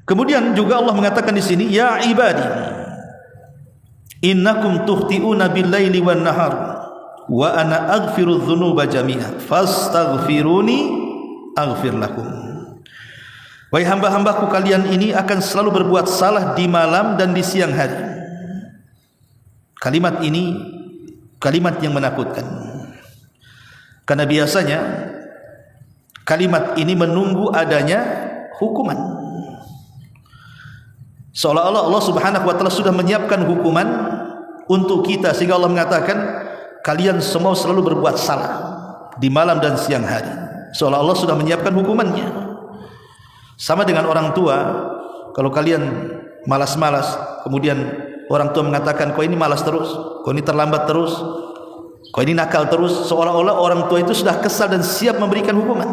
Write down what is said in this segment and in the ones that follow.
Kemudian juga Allah mengatakan di sini, ya ibadi innakum tukhti'una bil-laili wan-nahar wa ana aghfiru dzunuba jami'a fastaghfiruni aghfir lakum. Wahai hamba-hambaku, kalian ini akan selalu berbuat salah di malam dan di siang hari. Kalimat ini kalimat yang menakutkan, karena biasanya kalimat ini menunggu adanya hukuman, seolah-olah Allah Subhanahu wa ta'ala sudah menyiapkan hukuman untuk kita, sehingga Allah mengatakan kalian semua selalu berbuat salah di malam dan siang hari, seolah Allah sudah menyiapkan hukumannya. Sama dengan orang tua, kalau kalian malas-malas, kemudian orang tua mengatakan kau ini malas terus, kau ini terlambat terus, kau ini nakal terus, seolah-olah orang tua itu sudah kesal dan siap memberikan hukuman.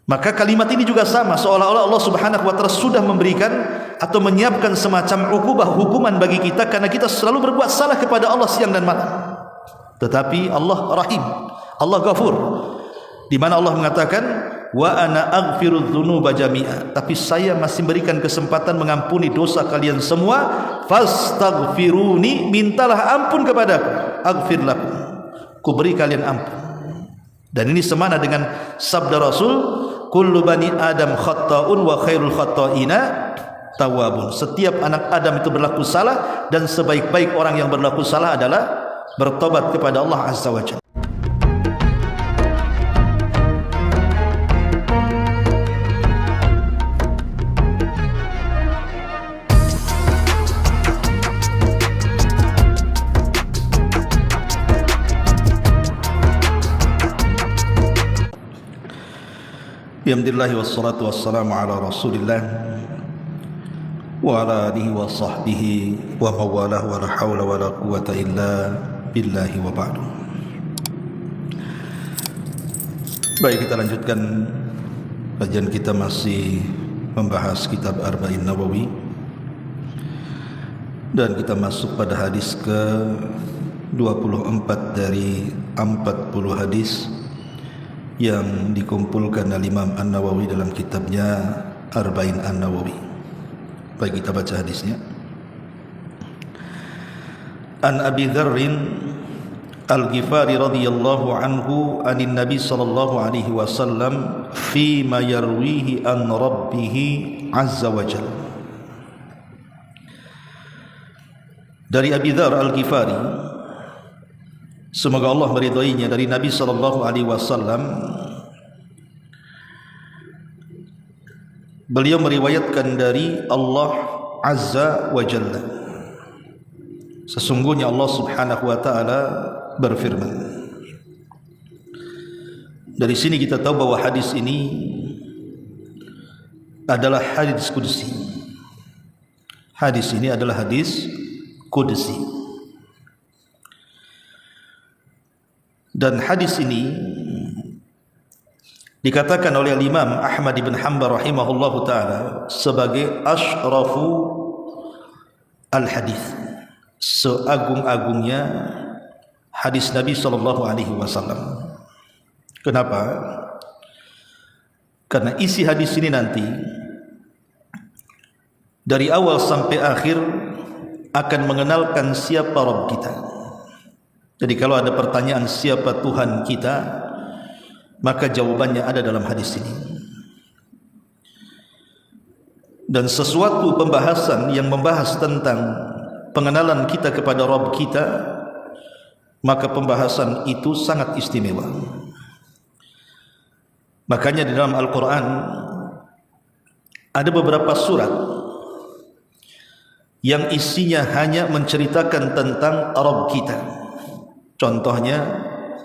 Maka kalimat ini juga sama, seolah-olah Allah Subhanahu wa ta'ala sudah memberikan atau menyiapkan semacam hukuman bagi kita karena kita selalu berbuat salah kepada Allah siang dan malam. Tetapi Allah Rahim, Allah Ghafur, di mana Allah mengatakan wa ana aghfiru dzunuba jami'a, tapi saya masih berikan kesempatan mengampuni dosa kalian semua. Fastaghfiruni, mintalah ampun kepadaku, aghfir lakum, ku beri kalian ampun. Dan ini semana dengan sabda Rasul, kullu bani adam khata'un wa khairul khata'ina tawwabun. Setiap anak Adam itu berlaku salah, dan sebaik-baik orang yang berlaku salah adalah bertobat kepada Allah Azza wa Jalla. Alhamdulillah wassalatu wassalamu ala Rasulillah wa ala alihi wa sahbihi wa mawalah wa la hawla wa la quwata illa billahi wa ba'du. Baik, kita lanjutkan kajian kita, masih membahas kitab Arba'in Nawawi, dan kita masuk pada hadis ke 24 dari 40 hadis yang dikumpulkan oleh Imam An-Nawawi dalam kitabnya Arba'in An-Nawawi. Baik, kita baca hadisnya. An Abi Dzarrin Al-Ghifari radhiyallahu anhu anin Nabi sallallahu alaihi wasallam fi ma yarwihi an rabbih azza wa jalla. Dari Abi Dzar Al-Ghifari, semoga Allah meridhoinya, dari Nabi sallallahu alaihi wasallam, beliau meriwayatkan dari Allah Azza wa Jalla, sesungguhnya Allah Subhanahu wa taala berfirman. Dari sini kita tahu bahwa hadis ini adalah hadis qudsi. Hadis ini adalah hadis qudsi. Dan hadis ini dikatakan oleh Imam Ahmad ibn Hanbal rahimahullahu taala sebagai asyrafu al-hadis, seagung-agungnya hadis Nabi sallallahu alaihi wasallam. Kenapa? Karena isi hadis ini nanti dari awal sampai akhir akan mengenalkan siapa Rabb kita. Jadi kalau ada pertanyaan siapa Tuhan kita, maka jawabannya ada dalam hadis ini. Dan sesuatu pembahasan yang membahas tentang pengenalan kita kepada Rabb kita, maka pembahasan itu sangat istimewa. Makanya di dalam Al-Quran ada beberapa surat yang isinya hanya menceritakan tentang Rabb kita. Contohnya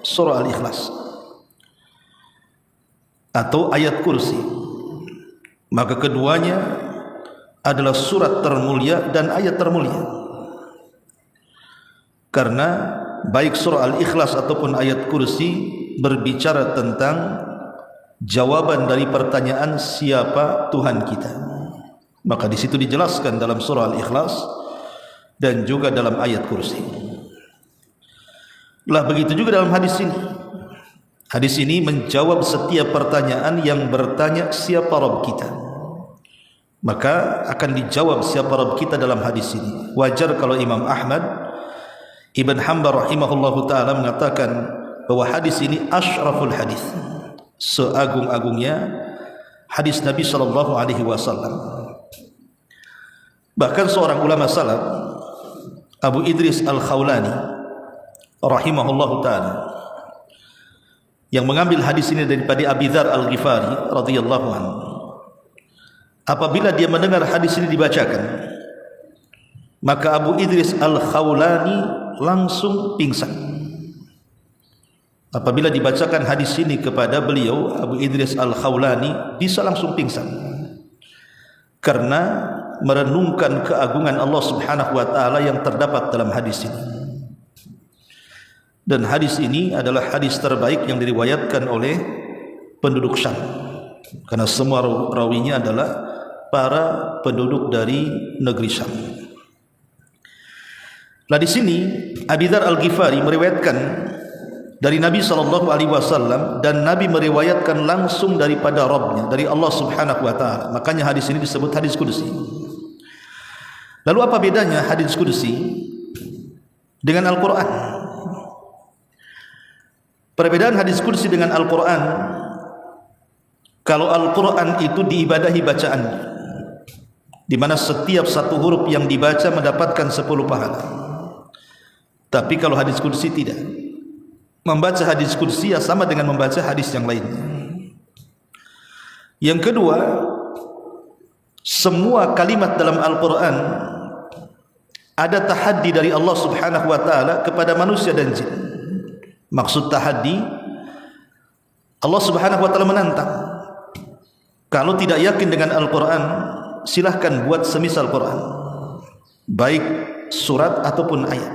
surah Al-Ikhlas atau ayat kursi. Maka keduanya adalah surat termulia dan ayat termulia, karena baik surah Al-Ikhlas ataupun ayat kursi berbicara tentang jawaban dari pertanyaan siapa Tuhan kita. Maka di situ dijelaskan dalam surah Al-Ikhlas dan juga dalam ayat kursi. Lah begitu juga dalam hadis ini. Hadis ini menjawab setiap pertanyaan yang bertanya siapa Rabb kita. maka akan dijawab siapa Rabb kita dalam hadis ini. Wajar kalau Imam Ahmad Ibn Hanbal rahimahullahu ta'ala mengatakan bahwa hadis ini asyraful hadis, seagung-agungnya hadis Nabi SAW. Bahkan seorang ulama salaf, Abu Idris Al-Khawlani rahimahullahu ta'ala, yang mengambil hadis ini daripada Abi Dzar Al-Ghifari radhiyallahu anhu, apabila dia mendengar hadis ini dibacakan, maka Abu Idris Al-Khawlani langsung pingsan. Apabila dibacakan hadis ini kepada beliau, Abu Idris Al-Khawlani bisa langsung pingsan karena merenungkan keagungan Allah Subhanahu wa taala yang terdapat dalam hadis ini. Dan hadis ini adalah hadis terbaik yang diriwayatkan oleh penduduk Syam, karena semua rawinya adalah para penduduk dari negeri Syam. Nah, di sini Abi Dzar Al-Ghifari meriwayatkan dari Nabi SAW, dan Nabi meriwayatkan langsung daripada Rabbnya, dari Allah Subhanahu wa taala. Makanya hadis ini disebut hadis qudsi. Lalu apa bedanya hadis qudsi dengan Al-Quran? Perbedaan hadis qudsi dengan Al-Quran, kalau Al-Quran itu diibadahi bacaannya, di mana setiap satu huruf yang dibaca mendapatkan 10 pahala. Tapi kalau hadis qudsi tidak. Membaca hadis qudsi ya sama dengan membaca hadis yang lainnya. Yang kedua, semua kalimat dalam Al-Quran ada tahaddi dari Allah Subhanahu wa taala kepada manusia dan jin. Maksud tahaddi, Allah Subhanahu wa taala menantang. Kalau tidak yakin dengan Al-Quran, silahkan buat semisal Quran, baik surat ataupun ayat.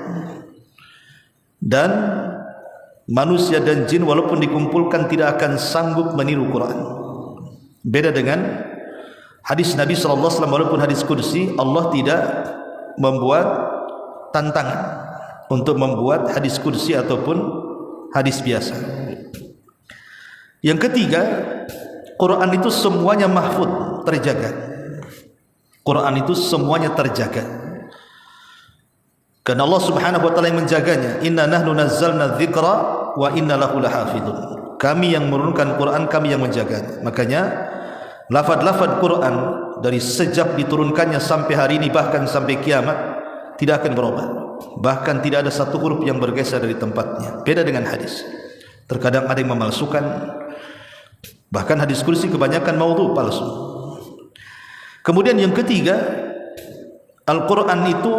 Dan manusia dan jin walaupun dikumpulkan tidak akan sanggup meniru Quran. Beda dengan hadis Nabi SAW, walaupun hadis qudsi, Allah tidak membuat tantangan untuk membuat hadis qudsi ataupun hadis biasa. Yang ketiga, Quran itu semuanya mahfud, terjaga. Quran itu semuanya terjaga, karena Allah Subhanahu wa taala yang menjaganya. Inna nahnu nazzalna dzikra wa inna lahu lahafidun. Kami yang menurunkan Quran, kami yang menjaganya. Makanya lafaz-lafaz Quran dari sejak diturunkannya sampai hari ini, bahkan sampai kiamat, tidak akan berubah. Bahkan tidak ada satu huruf yang bergeser dari tempatnya. Beda dengan hadis. Terkadang ada yang memalsukan. Bahkan hadis qudsi kebanyakan maudhu, palsu. Kemudian yang ketiga, Al-Quran itu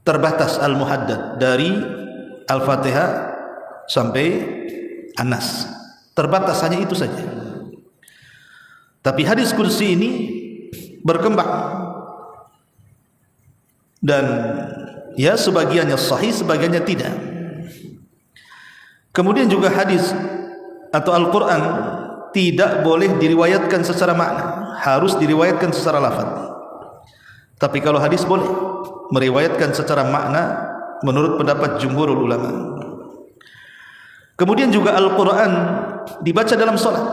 terbatas al-muhaddad, dari Al-Fatihah sampai An-Nas, terbatas hanya itu saja. Tapi hadis qudsi ini berkembang, dan ya sebagiannya sahih, sebagiannya tidak. Kemudian juga hadis atau Al-Quran tidak boleh diriwayatkan secara makna, harus diriwayatkan secara lafaz. Tapi kalau hadis boleh meriwayatkan secara makna menurut pendapat jumhurul ulama. Kemudian juga Al-Quran dibaca dalam salat,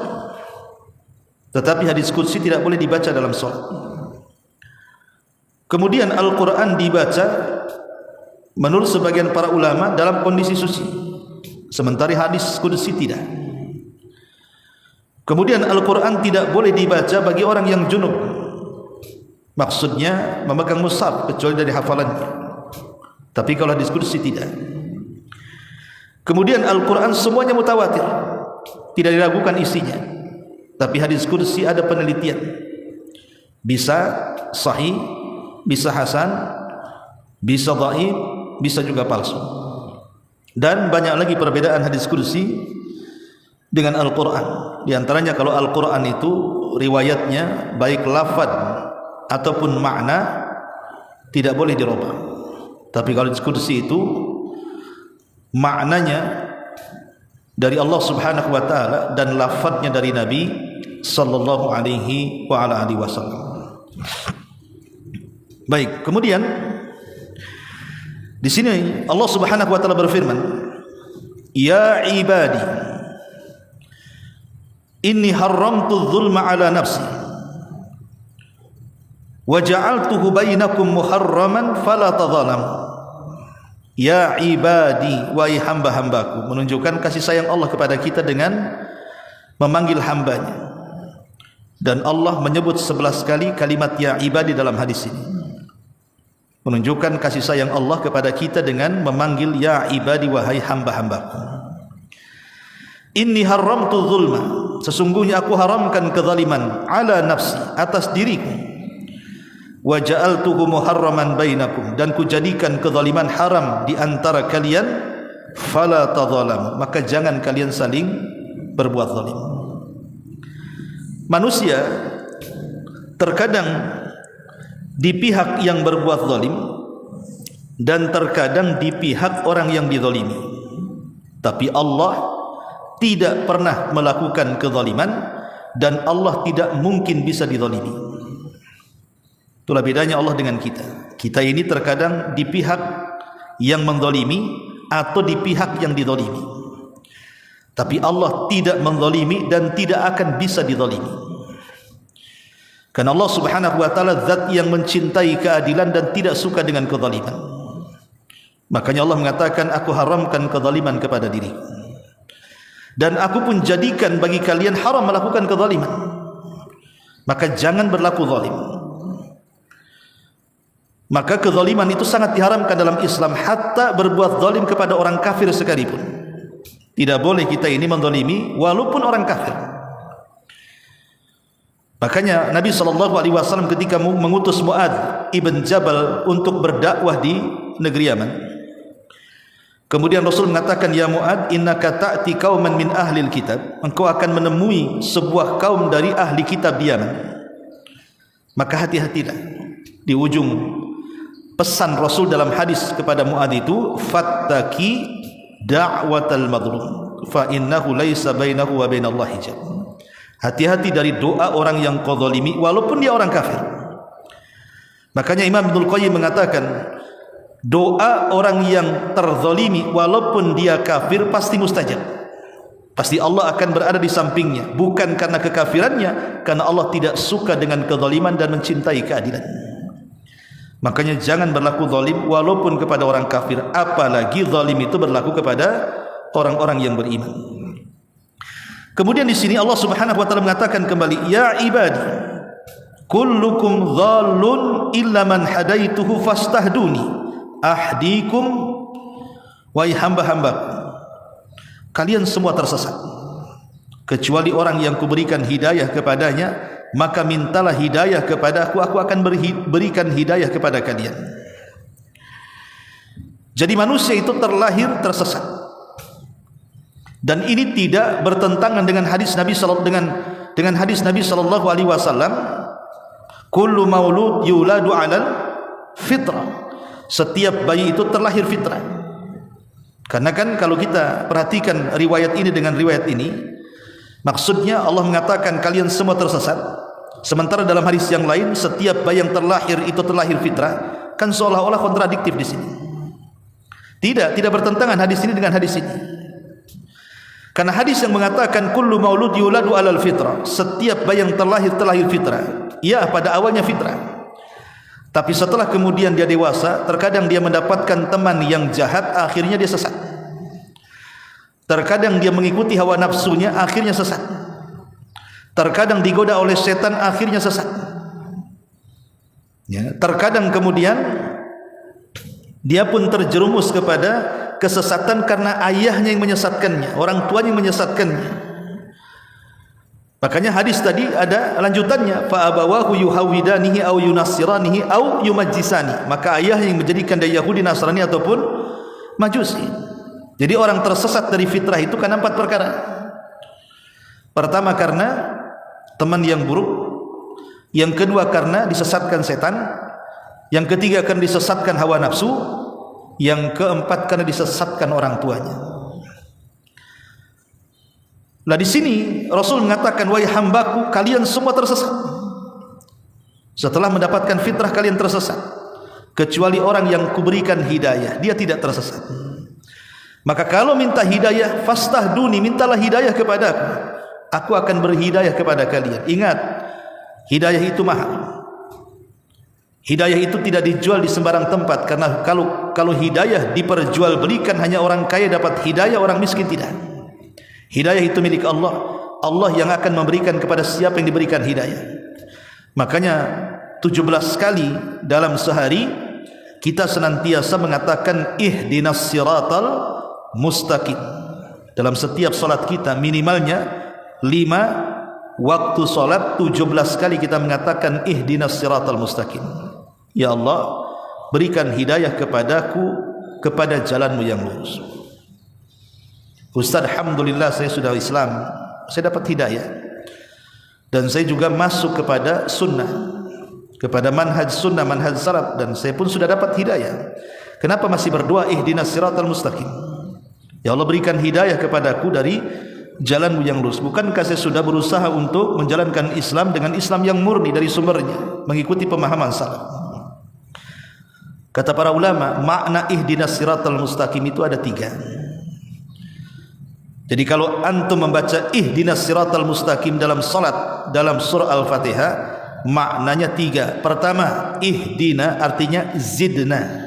tetapi hadis qudsi tidak boleh dibaca dalam salat. Kemudian Al-Quran dibaca menurut sebagian para ulama dalam kondisi suci, sementara hadis qudsi tidak. Kemudian Al-Quran tidak boleh dibaca bagi orang yang junub, maksudnya memegang mushaf, kecuali dari hafalannya. Tapi kalau hadis qudsi tidak. Kemudian Al-Quran semuanya mutawatir, tidak diragukan isinya. Tapi hadis qudsi ada penelitian, bisa sahih, bisa hasan, bisa dhaif, bisa juga palsu. Dan banyak lagi perbedaan hadis qudsi dengan Al-Quran. Di antaranya kalau Al-Quran itu riwayatnya baik lafaz ataupun makna tidak boleh dirubah. Tapi kalau hadis qudsi itu maknanya dari Allah Subhanahu wa taala dan lafadznya dari Nabi sallallahu alaihi wa ala alihi wasallam. Baik, kemudian di sini Allah Subhanahu wa taala berfirman, "Ya ibadi, inni haramtu dzulma ala nafsi." wa ja'altuhu bainakum muharraman fala tadhalamu. Ya ibadi, wahai hamba-hambaku, menunjukkan kasih sayang Allah kepada kita dengan memanggil hambanya. Dan Allah menyebut 11 kali kalimat ya ibadi dalam hadis ini, menunjukkan kasih sayang Allah kepada kita dengan memanggil ya ibadi, wahai hamba-hambaku. Inni haramtu zulma, sesungguhnya aku haramkan kezaliman, ala nafsi, atas diriku. Wa ja'altuhu muharraman bainakum, dan kujadikan kezaliman haram di antara kalian. Fala tadhalam, maka jangan kalian saling berbuat zalim. Manusia terkadang di pihak yang berbuat zalim dan terkadang di pihak orang yang dizalimi. Tapi Allah tidak pernah melakukan kezaliman dan Allah tidak mungkin bisa dizalimi. Itulah bedanya Allah dengan kita. Kita ini terkadang di pihak yang menzalimi atau di pihak yang dizalimi. Tapi Allah tidak menzalimi dan tidak akan bisa dizalimi. Karena Allah Subhanahu wa taala zat yang mencintai keadilan dan tidak suka dengan kezaliman. Makanya Allah mengatakan, aku haramkan kezaliman kepada diriku. Dan aku pun jadikan bagi kalian haram melakukan kezaliman. Maka jangan berlaku zalim. Maka kezaliman itu sangat diharamkan dalam Islam, hatta berbuat zalim kepada orang kafir sekalipun. Tidak boleh kita ini menzalimi walaupun orang kafir. Makanya Nabi SAW ketika mengutus Mu'adz ibn Jabal untuk berdakwah di negeri Yaman, kemudian Rasul mengatakan, ya Mu'adz, innaka ta'ti qauman min ahlil kitab, engkau akan menemui sebuah kaum dari ahli kitab di Yaman. Maka hati-hatilah. Di ujung pesan Rasul dalam hadis kepada Mu'adz itu, fattaki da'watal madlum fa innahu laisa bainahu wa bainallahi hijab. Hati-hati dari doa orang yang kau zalimi walaupun dia orang kafir. Makanya Imam Ibnul Qayyim mengatakan, doa orang yang terzalimi walaupun dia kafir pasti mustajab. Pasti Allah akan berada di sampingnya, bukan karena kekafirannya, karena Allah tidak suka dengan kezaliman dan mencintai keadilan. Makanya jangan berlaku zalim walaupun kepada orang kafir, apalagi zalim itu berlaku kepada orang-orang yang beriman. Kemudian di sini Allah Subhanahu wa taala mengatakan kembali, ya ibadi, kullukum dhallun illa man hadaituhu fastahduni ahdikum, wahai hamba-hambaku, kalian semua tersesat kecuali orang yang kuberikan hidayah kepadanya, maka mintalah hidayah kepada aku akan berikan hidayah kepada kalian. Jadi manusia itu terlahir tersesat. Dan ini tidak bertentangan dengan hadis Nabi dengan hadis Nabi sallallahu alaihi wasallam, kullu maulud yuladu 'alal fitrah. Setiap bayi itu terlahir fitrah. Karena kan kalau kita perhatikan riwayat ini dengan riwayat ini, maksudnya Allah mengatakan kalian semua tersesat, sementara dalam hadis yang lain setiap bayi yang terlahir itu terlahir fitrah. Kan seolah-olah kontradiktif di sini. Tidak bertentangan hadis ini dengan hadis ini. Karena hadis yang mengatakan kullu maulud yuladu 'alal fitrah, setiap bayi yang terlahir fitrah. Ya, pada awalnya fitrah. Tapi setelah kemudian dia dewasa, terkadang dia mendapatkan teman yang jahat, akhirnya dia sesat. Terkadang dia mengikuti hawa nafsunya, akhirnya sesat. Terkadang digoda oleh setan, akhirnya sesat. Ya, terkadang kemudian dia pun terjerumus kepada kesesatan karena ayahnya yang menyesatkannya, orang tuanya yang menyesatkannya. Makanya hadis tadi ada lanjutannya, fa abawahu yuhawidanihi au yunassiranihi au yumajjisani, maka ayah yang menjadikan dia Yahudi, Nasrani ataupun Majusi. Jadi orang tersesat dari fitrah itu karena 4 perkara. Pertama karena teman yang buruk, yang kedua karena disesatkan setan, yang ketiga karena disesatkan hawa nafsu, yang keempat karena disesatkan orang tuanya. Nah di sini Rasul mengatakan, wahai hambaku, kalian semua tersesat. Setelah mendapatkan fitrah kalian tersesat, kecuali orang yang kuberikan hidayah, dia tidak tersesat. Maka kalau minta hidayah, fastahduni, mintalah hidayah kepadaku, aku akan berhidayah kepada kalian. Ingat, hidayah itu mahal. Hidayah itu tidak dijual di sembarang tempat, karena kalau hidayah diperjualbelikan hanya orang kaya dapat hidayah, orang miskin tidak. Hidayah itu milik Allah. Allah yang akan memberikan kepada siapa yang diberikan hidayah. Makanya 17 kali dalam sehari kita senantiasa mengatakan ihdinas siratal mustaqim. Dalam setiap salat kita minimalnya 5 waktu salat 17 kali kita mengatakan ihdinas siratal mustaqim. Ya Allah, berikan hidayah kepadaku kepada jalanmu yang lurus. Ustaz, alhamdulillah saya sudah Islam, saya dapat hidayah, dan saya juga masuk kepada sunnah, kepada manhaj sunnah, manhaj salaf, dan saya pun sudah dapat hidayah. Kenapa masih berdoa ihdinas siratal mustaqim? Ya Allah, berikan hidayah kepadaku dari jalanmu yang lurus. Bukankah saya sudah berusaha untuk menjalankan Islam dengan Islam yang murni dari sumbernya, mengikuti pemahaman salaf? Kata para ulama, makna ihdinas siratal mustaqim itu ada 3. Jadi kalau antum membaca ihdinas siratal mustaqim dalam salat, dalam surah Al-Fatihah, maknanya 3. Pertama, ihdina artinya zidna.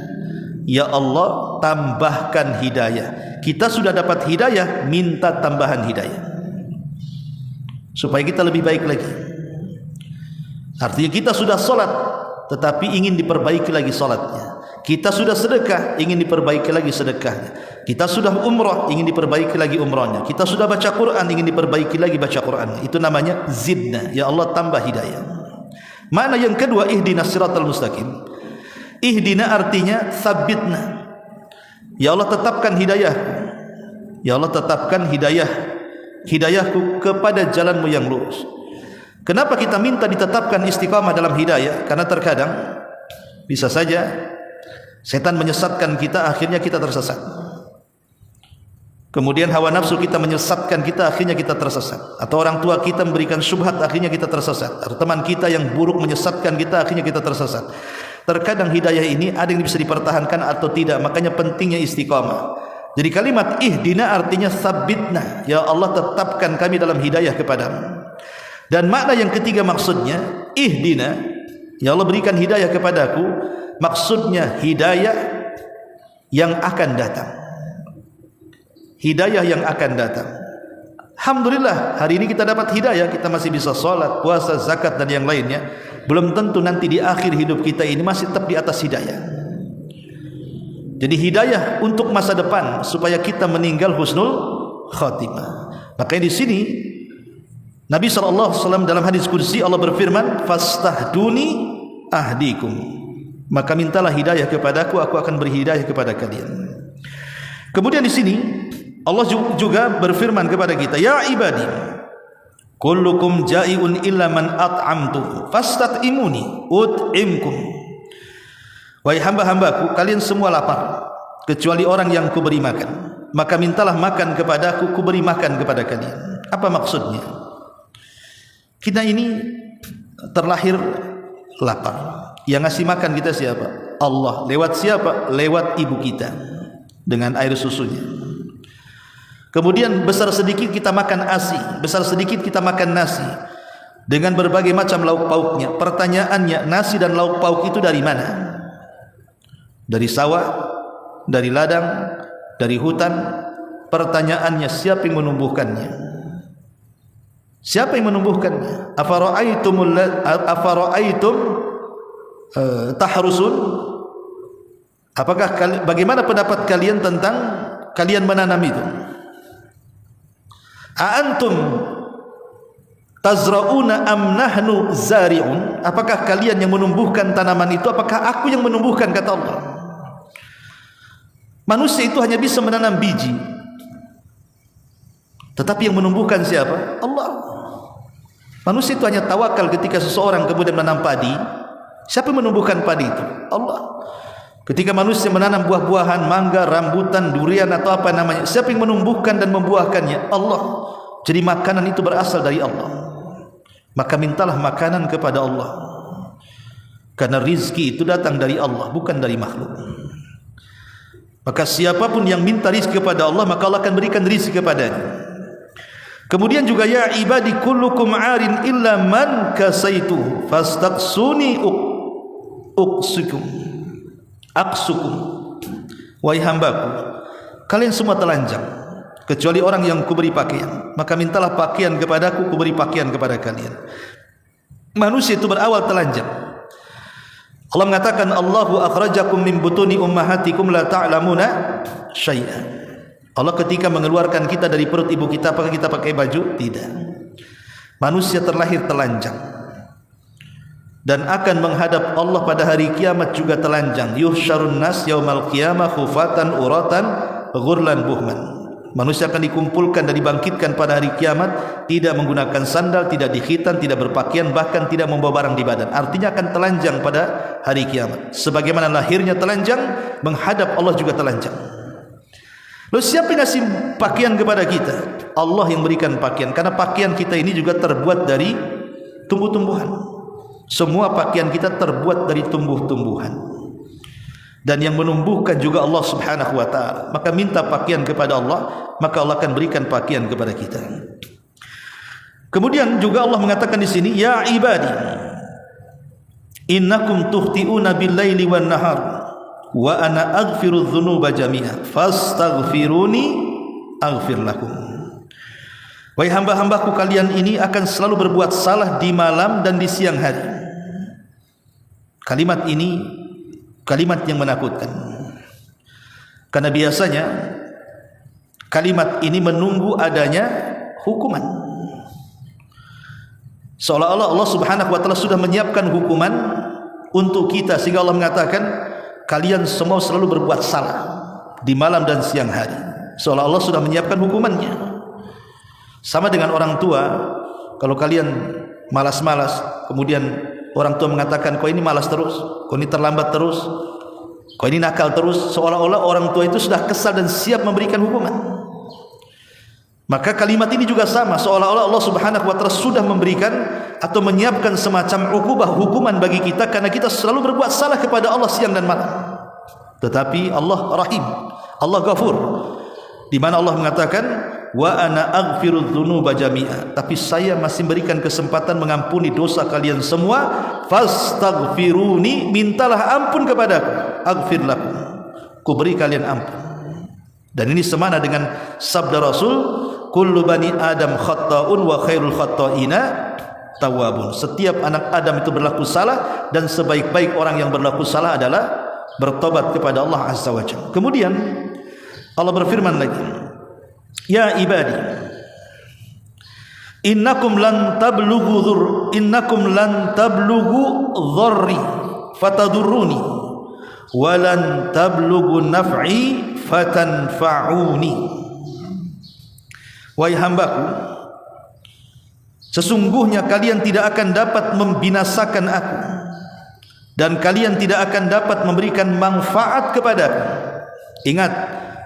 Ya Allah, tambahkan hidayah. Kita sudah dapat hidayah, minta tambahan hidayah supaya kita lebih baik lagi. Artinya kita sudah salat tetapi ingin diperbaiki lagi salatnya. Kita sudah sedekah, ingin diperbaiki lagi sedekahnya. Kita sudah umrah, ingin diperbaiki lagi umrahnya. Kita sudah baca Quran, ingin diperbaiki lagi baca Qurannya. Itu namanya zidna. Ya Allah, tambah hidayah. Mana yang kedua, ihdinas siratal mustaqim. Ihdina artinya sabitna. Ya Allah, tetapkan hidayah. Ya Allah, tetapkan hidayah. Hidayahku kepada jalanmu yang lurus. Kenapa kita minta ditetapkan istiqamah dalam hidayah? Karena terkadang bisa saja setan menyesatkan kita, akhirnya kita tersesat. Kemudian hawa nafsu kita menyesatkan kita, akhirnya kita tersesat. Atau orang tua kita memberikan syubhat, akhirnya kita tersesat. Atau teman kita yang buruk menyesatkan kita, akhirnya kita tersesat. Terkadang hidayah ini ada yang bisa dipertahankan atau tidak. Makanya pentingnya istiqamah. Jadi kalimat ihdina artinya sabitna. Ya Allah, tetapkan kami dalam hidayah kepadamu. Dan makna yang ketiga maksudnya ihdina, ya Allah, berikan hidayah kepadaku. Maksudnya hidayah yang akan datang. Hidayah yang akan datang. Alhamdulillah, hari ini kita dapat hidayah, kita masih bisa sholat, puasa, zakat dan yang lainnya. Belum tentu nanti di akhir hidup kita ini masih tetap di atas hidayah. Jadi hidayah untuk masa depan supaya kita meninggal husnul khatimah. Makanya di sini Nabi SAW dalam hadis qudsi Allah berfirman, fastahduni ahdikum. Maka mintalah hidayah kepadaku, aku akan beri hidayah kepada kalian. Kemudian di sini Allah juga berfirman kepada kita, ya ibadi, kullukum ja'iun illa man at'amtu fastat'imuni ut'imkum. Wahai hamba-hambaku, kalian semua lapar kecuali orang yang kuberi makan. Maka mintalah makan kepadaku, kuberi makan kepada kalian. Apa maksudnya? Kita ini terlahir lapar. Yang ngasih makan kita siapa? Allah. Lewat siapa? Lewat ibu kita dengan air susunya. Kemudian besar sedikit kita makan ASI, besar sedikit kita makan nasi dengan berbagai macam lauk pauknya. Pertanyaannya, nasi dan lauk pauk itu dari mana? Dari sawah, dari ladang, dari hutan. Pertanyaannya, siapa yang menumbuhkannya? Siapa yang menumbuhkannya? Afara'aitum tahrusun? Apakah bagaimana pendapat kalian tentang kalian menanam itu? Aantum tazra'una am nahnu zari'un? Apakah kalian yang menumbuhkan tanaman itu? Apakah aku yang menumbuhkan? Kata Allah. Manusia itu hanya bisa menanam biji, tetapi yang menumbuhkan siapa? Allah. Manusia itu hanya tawakal ketika seseorang kemudian menanam padi. Siapa yang menumbuhkan padi itu? Allah. Ketika manusia menanam buah-buahan, mangga, rambutan, durian atau apa namanya, siapa yang menumbuhkan dan membuahkannya? Allah. Jadi makanan itu berasal dari Allah. Maka mintalah makanan kepada Allah, karena rizki itu datang dari Allah, bukan dari makhluk. Maka siapapun yang minta rizki kepada Allah, maka Allah akan berikan rizki kepadanya. Kemudian juga, ya ibadi kullukum arin illa man kasaitu fastaqsuni uqsukum aqsukum, wahai hambaku, kalian semua telanjang kecuali orang yang kuberi pakaian, maka mintalah pakaian kepadaku, kuberi pakaian kepada kalian. Manusia itu berawal telanjang. Allah mengatakan, Allahu akhrajakum min butuni ummahatikum la ta'lamuna syai'a. Allah ketika mengeluarkan kita dari perut ibu kita, apakah kita pakai baju? Tidak. Manusia terlahir telanjang dan akan menghadap Allah pada hari kiamat juga telanjang. Yuhsyarun nas yaumal qiyamah khufatan uratan ghurlan buhman. Manusia akan dikumpulkan dan dibangkitkan pada hari kiamat tidak menggunakan sandal, tidak dikhitan, tidak berpakaian, bahkan tidak membawa barang di badan. Artinya akan telanjang pada hari kiamat. Sebagaimana lahirnya telanjang, menghadap Allah juga telanjang. Lalu siapa yang ngasih pakaian kepada kita? Allah yang berikan pakaian. Karena pakaian kita ini juga terbuat dari tumbuh-tumbuhan. Semua pakaian kita terbuat dari tumbuh-tumbuhan. Dan yang menumbuhkan juga Allah subhanahu wa ta'ala. Maka minta pakaian kepada Allah, maka Allah akan berikan pakaian kepada kita. Kemudian juga Allah mengatakan di sini, ya ibadi, innakum tuhti'una bil-laili wan nahar wa ana aghfiru dzunuba jami'a fastaghfiruni aghfir lakum. Wahai hamba-hambaku, kalian ini akan selalu berbuat salah di malam dan di siang hari. Kalimat ini kalimat yang menakutkan, karena biasanya kalimat ini menunggu adanya hukuman, seolah-olah Allah subhanahu wa ta'ala sudah menyiapkan hukuman untuk kita, sehingga Allah mengatakan kalian semua selalu berbuat salah di malam dan siang hari, seolah Allah sudah menyiapkan hukumannya. Sama dengan orang tua, kalau kalian malas-malas, kemudian orang tua mengatakan, kau ini malas terus, kau ini terlambat terus, kau ini nakal terus, seolah-olah orang tua itu sudah kesal dan siap memberikan hukuman. Maka kalimat ini juga sama, seolah-olah Allah subhanahu wa ta'ala sudah memberikan atau menyiapkan semacam hukuman bagi kita, karena kita selalu berbuat salah kepada Allah siang dan malam. Tetapi Allah Rahim, Allah Ghafur, di mana Allah mengatakan, wa ana aghfiru dzunuba jami'a, tapi saya masih berikan kesempatan mengampuni dosa kalian semua. Fastaghfiruni, mintalah ampun kepadaku, aghfir lakum, ku beri kalian ampun. Dan ini semana dengan sabda Rasul, kullu bani adam khata'un wa khairul khata'ina tawwabun. Setiap anak Adam itu berlaku salah, dan sebaik-baik orang yang berlaku salah adalah bertobat kepada Allah azza wa jalla. Kemudian Allah berfirman lagi, ya ibadi, innakum lan tablughu dharri fatadurruni wa lan tablughu naf'i fatanfa'uni. Wahai hambaku, sesungguhnya kalian tidak akan dapat membinasakan aku, dan kalian tidak akan dapat memberikan manfaat kepadaku. Ingat,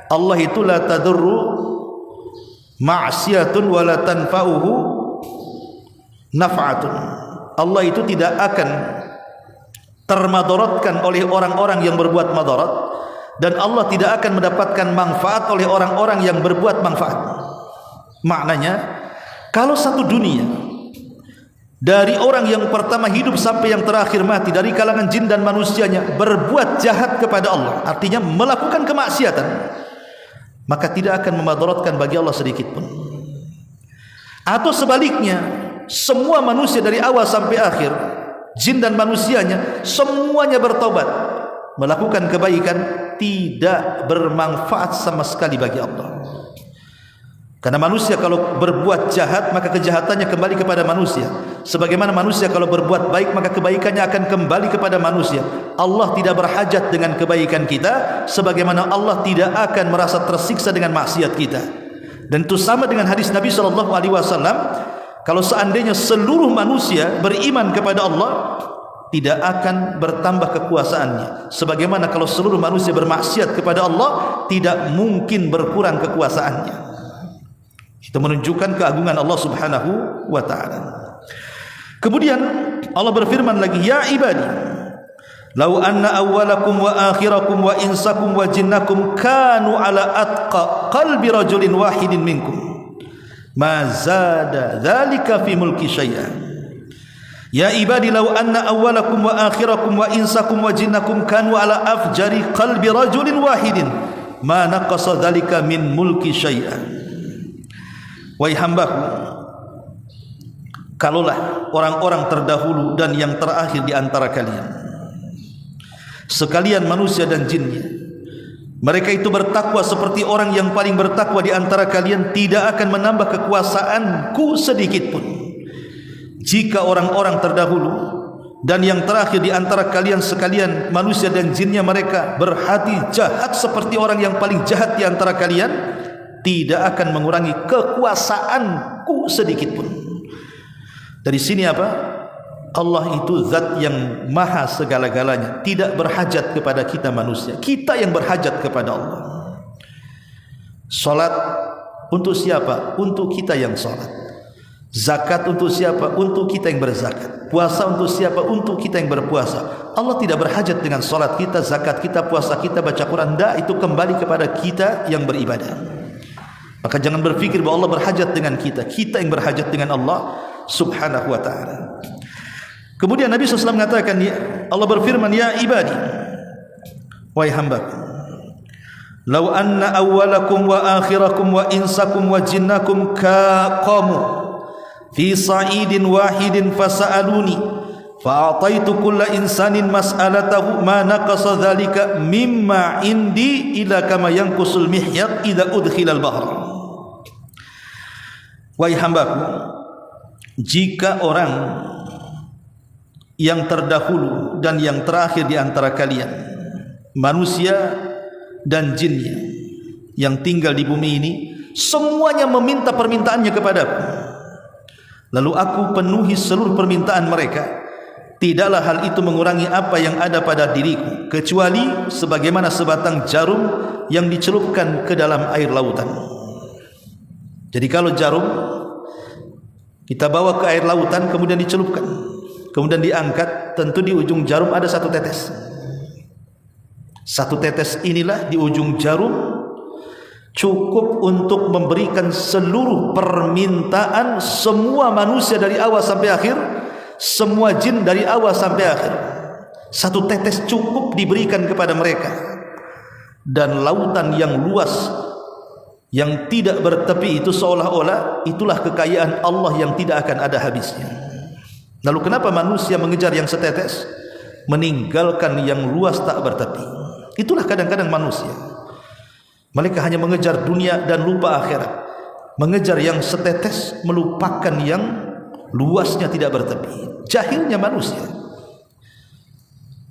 Allah itu la tadurru ma'siyatun wa la tanfa'uhu naf'atun. Allah itu tidak akan termadaratkan oleh orang-orang yang berbuat madarat, dan Allah tidak akan mendapatkan manfaat oleh orang-orang yang berbuat manfaat. Maknanya, kalau satu dunia, dari orang yang pertama hidup sampai yang terakhir mati, dari kalangan jin dan manusianya, berbuat jahat kepada Allah, artinya melakukan kemaksiatan, maka tidak akan memadaratkan bagi Allah sedikit pun. Atau sebaliknya, semua manusia dari awal sampai akhir, jin dan manusianya, semuanya bertaubat, melakukan kebaikan, tidak bermanfaat sama sekali bagi Allah. Karena manusia kalau berbuat jahat, maka kejahatannya kembali kepada manusia. Sebagaimana manusia kalau berbuat baik, maka kebaikannya akan kembali kepada manusia. Allah tidak berhajat dengan kebaikan kita, sebagaimana Allah tidak akan merasa tersiksa dengan maksiat kita. Dan itu sama dengan hadis Nabi SAW, kalau seandainya seluruh manusia beriman kepada Allah, tidak akan bertambah kekuasaannya. Sebagaimana kalau seluruh manusia bermaksiat kepada Allah, tidak mungkin berkurang kekuasaannya. Itu menunjukkan keagungan Allah subhanahu wa ta'ala. Kemudian Allah berfirman lagi, ya ibadi, lau anna awwalakum wa akhirakum wa insakum wa jinnakum kanu ala atqa qalbi rajulin wahidin minkum ma zada dzalika fi mulki syai'an. Ya ibadi law anna awwalakum wa akhirakum wa insakum wa jinnakum kanu ala afjari qalbi rajulin wahidin ma naqasa dzalika min mulki syai'an. Wahai hambaku, kalaulah orang-orang terdahulu dan yang terakhir di antara kalian, sekalian manusia dan jinnya, mereka itu bertakwa seperti orang yang paling bertakwa di antara kalian, tidak akan menambah kekuasaanku sedikit pun. Jika orang-orang terdahulu dan yang terakhir di antara kalian sekalian manusia dan jinnya mereka berhati jahat seperti orang yang paling jahat di antara kalian, tidak akan mengurangi kekuasaanku sedikit pun. Dari sini apa? Allah itu zat yang maha segala-galanya, tidak berhajat kepada kita manusia, kita yang berhajat kepada Allah. Salat untuk siapa? Untuk kita yang salat. Zakat untuk siapa? Untuk kita yang berzakat. Puasa untuk siapa? Untuk kita yang berpuasa. Allah tidak berhajat dengan salat kita, zakat kita, puasa kita, baca Quran. Tidak, itu kembali kepada kita yang beribadah. Maka jangan berfikir bahwa Allah berhajat dengan kita, kita yang berhajat dengan Allah subhanahu wa ta'ala. Kemudian Nabi SAW mengatakan, Allah berfirman, ya ibadi, wahai hambaku, law anna awwalakum wa akhirakum wa insakum wa jinnakum qamu fi sa'idin wahidin fasa'aluni fa'ataitu kulla insanin mas'alatahu ma naqasa dhalika mimma indi ila kama yanqusul mihyat idza udkhila al-bahr. Wahai hambaku, jika orang yang terdahulu dan yang terakhir di antara kalian, manusia dan jinnya yang tinggal di bumi ini, semuanya meminta permintaannya kepadaku, lalu aku penuhi seluruh permintaan mereka, tidaklah hal itu mengurangi apa yang ada pada diriku, kecuali sebagaimana sebatang jarum yang dicelupkan ke dalam air lautan. Jadi kalau jarum kita bawa ke air lautan, kemudian dicelupkan, kemudian diangkat, tentu di ujung jarum ada satu tetes. Satu tetes inilah di ujung jarum cukup untuk memberikan seluruh permintaan semua manusia dari awal sampai akhir, semua jin dari awal sampai akhir. Satu tetes cukup diberikan kepada mereka. Dan lautan yang luas, yang tidak bertepi itu seolah-olah itulah kekayaan Allah yang tidak akan ada habisnya. Lalu kenapa manusia mengejar yang setetes, meninggalkan yang luas tak bertepi? Itulah kadang-kadang manusia. Mereka hanya mengejar dunia dan lupa akhirat, mengejar yang setetes, melupakan yang luasnya tidak bertepi. Jahilnya manusia.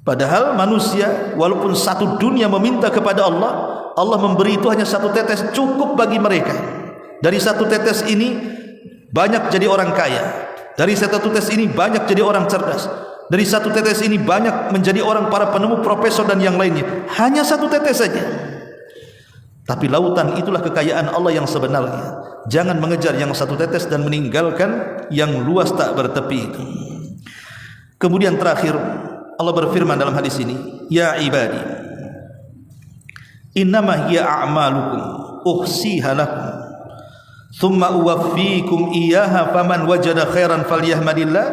Padahal manusia walaupun satu dunia meminta kepada Allah, Allah memberi itu hanya satu tetes, cukup bagi mereka. Dari satu tetes ini banyak jadi orang kaya, dari satu tetes ini banyak jadi orang cerdas, dari satu tetes ini banyak menjadi orang para penemu, profesor dan yang lainnya. Hanya satu tetes saja. Tapi lautan itulah kekayaan Allah yang sebenarnya. Jangan mengejar yang satu tetes dan meninggalkan yang luas tak bertepi itu. Kemudian terakhir Allah berfirman dalam hadis ini, ya ibadi, innama hiya a'malukum uhsiha lakum thumma uwaffikum iyyaha faman wajada khairan falyahmadillah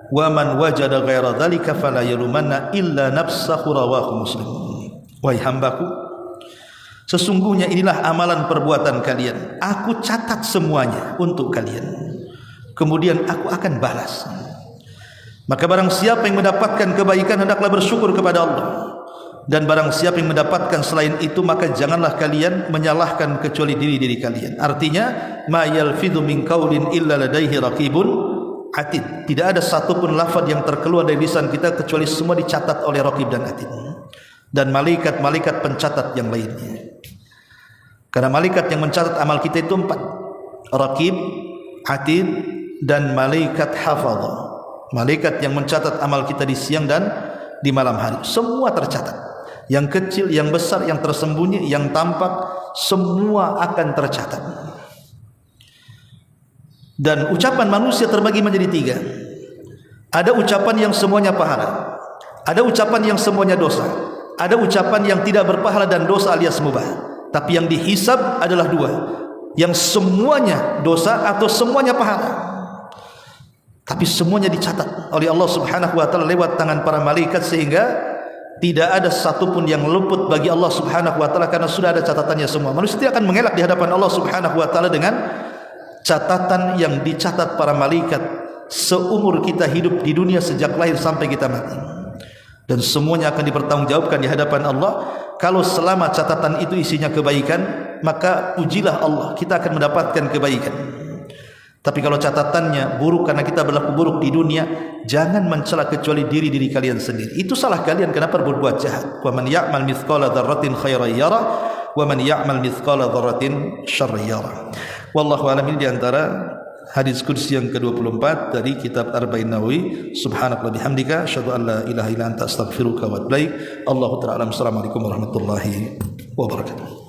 wa man wajada ghaira dzalika fala yalumanna illa nafsahu, rawahu Muslim. Wahai hambaku, sesungguhnya inilah amalan perbuatan kalian, aku catat semuanya untuk kalian, kemudian aku akan balas. Maka barang siapa yang mendapatkan kebaikan, hendaklah bersyukur kepada Allah, dan barang siapa yang mendapatkan selain itu, maka janganlah kalian menyalahkan kecuali diri-diri kalian. Artinya, ma yalfidhu min qaulin illa ladaihi raqibun atid. Tidak ada satupun lafaz yang terkeluar dari lisan kita kecuali semua dicatat oleh raqib dan atid, dan malaikat-malaikat pencatat yang lainnya. Karena malaikat yang mencatat amal kita itu 4: raqib, atid, dan malaikat hafadh. Malaikat yang mencatat amal kita di siang dan di malam hari. Semua tercatat. Yang kecil, yang besar, yang tersembunyi, yang tampak, semua akan tercatat. Dan ucapan manusia terbagi menjadi 3. Ada ucapan yang semuanya pahala, ada ucapan yang semuanya dosa, ada ucapan yang tidak berpahala dan dosa alias mubah. Tapi yang dihisab adalah 2, yang semuanya dosa atau semuanya pahala. Tapi semuanya dicatat oleh Allah Subhanahu wa taala lewat tangan para malaikat, sehingga tidak ada satupun yang luput bagi Allah Subhanahu wa taala karena sudah ada catatannya semua. Manusia tidak akan mengelak di hadapan Allah Subhanahu wa taala dengan catatan yang dicatat para malaikat seumur kita hidup di dunia, sejak lahir sampai kita mati. Dan semuanya akan dipertanggungjawabkan di hadapan Allah. Kalau selama catatan itu isinya kebaikan, maka pujilah Allah, kita akan mendapatkan kebaikan. Tapi kalau catatannya buruk karena kita berlaku buruk di dunia, jangan mencela kecuali diri kalian sendiri. Itu salah kalian, kenapa berbuat jahat. Wa man ya'mal mithqala dzarratin khairan yara wa man ya'mal mithqala dzarratin syarran yara. Wallahu a'lam. Ini di antara hadis qudsi yang ke-24 dari kitab Arba'in Nawawi. Subhanakallah bihamdika asyhadu an la ilaha illa anta astaghfiruka wa atubu ilaik. Allahu ta'ala. Assalamualaikum warahmatullahi wabarakatuh.